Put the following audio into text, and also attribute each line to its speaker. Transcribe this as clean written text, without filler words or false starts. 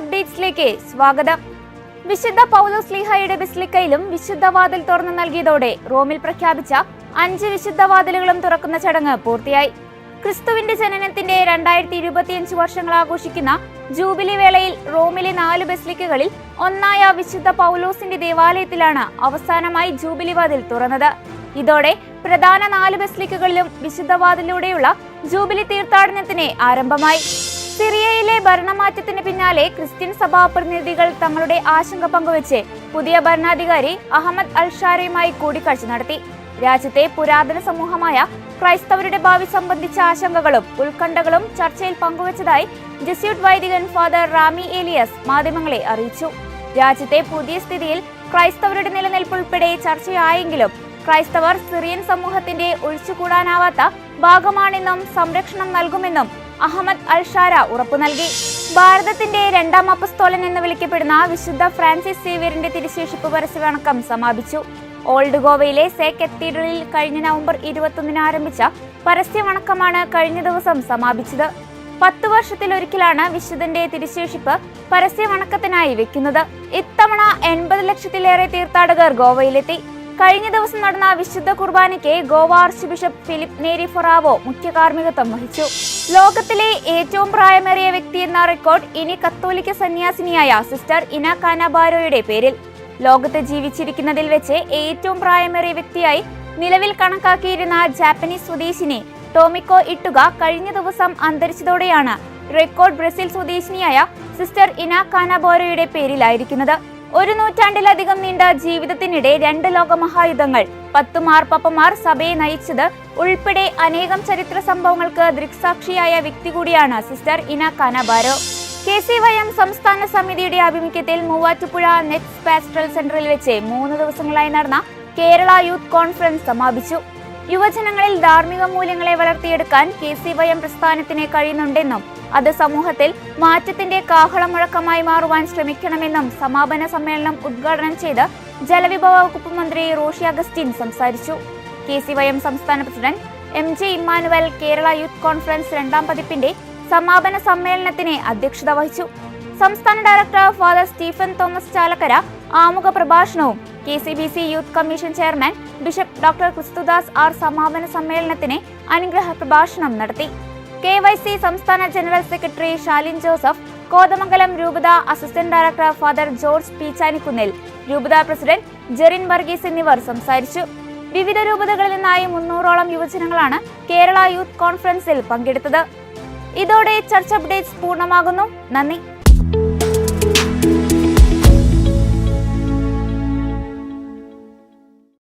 Speaker 1: അപ്ഡേറ്റ്സിലേക്ക് സ്വാഗതം. വിശുദ്ധ പൗലോസ് ശ്ലീഹായുടെ ബസിലിക്കയിലും വിശുദ്ധ വാതിൽ തുറന്നു നൽകിയതോടെ റോമിൽ പ്രഖ്യാപിച്ച 5 വിശുദ്ധ വാതിലുകളും തുറക്കുന്ന ചടങ്ങ് പൂർത്തിയായി. ക്രിസ്തുവിന്റെ ജനനത്തിന്റെ 2025 വർഷങ്ങൾ ആഘോഷിക്കുന്ന ജൂബിലി വേളയിൽ റോമിലെ 4 ബസിലിക്കകളിൽ ഒന്നായ വിശുദ്ധ പൗലോസിന്റെ ദേവാലയത്തിലാണ് അവസാനമായി ജൂബിലി വാതിൽ തുറന്നത്. ഇതോടെ പ്രധാന 4 ബസിലിക്കകളിലും വിശുദ്ധ വാതിലൂടെയുള്ള ജൂബിലി തീർത്ഥാടനത്തിന് ആരംഭമായി. സിറിയയിലെ ഭരണമാറ്റത്തിന് പിന്നാലെ ക്രിസ്ത്യൻ സഭാ പ്രതിനിധികൾ തങ്ങളുടെ ആശങ്ക പങ്കുവച്ച് പുതിയ ഭരണാധികാരി അഹമ്മദ് അൽഷാരയുമായി കൂടിക്കാഴ്ച നടത്തി. രാജ്യത്തെ പുരാതന സമൂഹമായ ക്രൈസ്തവരുടെ ഭാവി സംബന്ധിച്ച ആശങ്കകളും ഉത്കണ്ഠകളും ചർച്ചയിൽ പങ്കുവച്ചതായി ജെസ്യൂട്ട് വൈദികൻ ഫാദർ റാമി ഏലിയസ് മാധ്യമങ്ങളെ അറിയിച്ചു. രാജ്യത്തെ പുതിയ സ്ഥിതിയിൽ ക്രൈസ്തവരുടെ നിലനിൽപ്പ് ഉൾപ്പെടെ ചർച്ചയായെങ്കിലും ക്രൈസ്തവർ സിറിയൻ സമൂഹത്തിന്റെ ഒഴിച്ചുകൂടാനാവാത്ത ഭാഗമാണെന്നും സംരക്ഷണം നൽകുമെന്നും അഹമ്മദ് അൽഷാര ഉറപ്പു നൽകി. ഭാരതത്തിന്റെ 2ാം അപ്പസ്തോലൻ എന്ന് വിളിക്കപ്പെടുന്ന വിശുദ്ധ ഫ്രാൻസിസ് സേവ്യറിന്റെ തിരുശേഷിപ്പ് പരസ്യവണക്കം സമാപിച്ചു. ഓൾഡ് ഗോവയിലെ സേ കത്തീഡ്രലിൽ കഴിഞ്ഞ നവംബർ 21 ആരംഭിച്ച പരസ്യവണക്കമാണ് കഴിഞ്ഞ ദിവസം സമാപിച്ചത്. 10 വർഷത്തിലൊരിക്കലാണ് വിശുദ്ധന്റെ തിരുശേഷിപ്പ് പരസ്യവണക്കത്തിനായി വെക്കുന്നത്. ഇത്തവണ 80 ലക്ഷത്തിലേറെ തീർത്ഥാടകർ ഗോവയിലെത്തി. കഴിഞ്ഞ ദിവസം നടന്ന വിശുദ്ധ കുർബാനയ്ക്ക് ഗോവ ആർച്ച് ബിഷപ്പ് ഫിലിപ്പ് നേരി ഫൊറാവോ മുഖ്യ കാർമ്മികത്വം വഹിച്ചു. ലോകത്തിലെ ഏറ്റവും പ്രായമേറിയ വ്യക്തി എന്ന റെക്കോർഡ് ഇനി കത്തോലിക്ക സന്യാസിനിയായ സിസ്റ്റർ ഇന കാനാബാരോയുടെ പേരിൽ. ലോകത്ത് ജീവിച്ചിരിക്കുന്നതിൽ വെച്ച് ഏറ്റവും പ്രായമേറിയ വ്യക്തിയായി നിലവിൽ കണക്കാക്കിയിരുന്ന ജാപ്പനീസ് സ്വദേശിനി ടോമിക്കോ ഇട്ടുക കഴിഞ്ഞ ദിവസം അന്തരിച്ചതോടെയാണ് റെക്കോർഡ് ബ്രസീൽ സ്വദേശിനിയായ സിസ്റ്റർ ഇന കാനാബാരോയുടെ പേരിലായിരിക്കുന്നത്. 1 നൂറ്റാണ്ടിലധികം നീണ്ട ജീവിതത്തിനിടെ 2 ലോകമഹായുദ്ധങ്ങൾ, 10 മാർപ്പാപ്പമാർ സഭയെ നയിച്ചത് ഉൾപ്പെടെ അനേകം ചരിത്ര സംഭവങ്ങൾക്ക് ദൃക്സാക്ഷിയായ വ്യക്തി കൂടിയാണ് സിസ്റ്റർ ഇന കാനാബാരോ. KCYM സംസ്ഥാന സമിതിയുടെ ആഭിമുഖ്യത്തിൽ മൂവാറ്റുപുഴ നെറ്റ്സ് പാസ്റ്ററൽ സെന്ററിൽ വെച്ച് 3 ദിവസങ്ങളായി നടന്ന കേരള യൂത്ത് കോൺഫറൻസ് സമാപിച്ചു. യുവജനങ്ങളിൽ ധാർമ്മിക മൂല്യങ്ങളെ വളർത്തിയെടുക്കാൻ KCYM പ്രസ്ഥാനത്തിന് കഴിയുന്നുണ്ടെന്നും അത് സമൂഹത്തിൽ മാറ്റത്തിന്റെ കാഹളമുഴക്കമായി മാറുവാൻ ശ്രമിക്കണമെന്നും സമാപന സമ്മേളനം ഉദ്ഘാടനം ചെയ്ത് ജലവിഭവ വകുപ്പ് മന്ത്രി റോഷി അഗസ്റ്റിൻ സംസാരിച്ചു. KCYM സംസ്ഥാന president MJ Emmanuel Kerala youth conference 2ാം പതിപ്പിന്റെ സമാപന സമ്മേളനത്തിന് അധ്യക്ഷത വഹിച്ചു. സംസ്ഥാന ഡയറക്ടർ ഫാദർ സ്റ്റീഫൻ തോമസ് ചാലക്കര ആമുഖ പ്രഭാഷണവും KCBC youth commission chairman bishop doctor Christudas R സമാപന സമ്മേളനത്തിന് അനുഗ്രഹ പ്രഭാഷണം നടത്തി. KYC സംസ്ഥാന ജനറൽ സെക്രട്ടറി ഷാലിൻ ജോസഫ്, കോതമംഗലം രൂപത assistant director father George Peechanikkunnil, രൂപത പ്രസിഡന്റ് ജെറിൻ വർഗീസ് എന്നിവർ സംസാരിച്ചു. വിവിധ രൂപതകളിൽ നിന്നായി 300ഓളം യുവജനങ്ങളാണ് കേരള യൂത്ത് കോൺഫറൻസിൽ പങ്കെടുത്തത്. ഇതോടെ ചർച്ച അപ്ഡേറ്റ്സ് പൂർണ്ണമാകുന്നു. നന്ദി.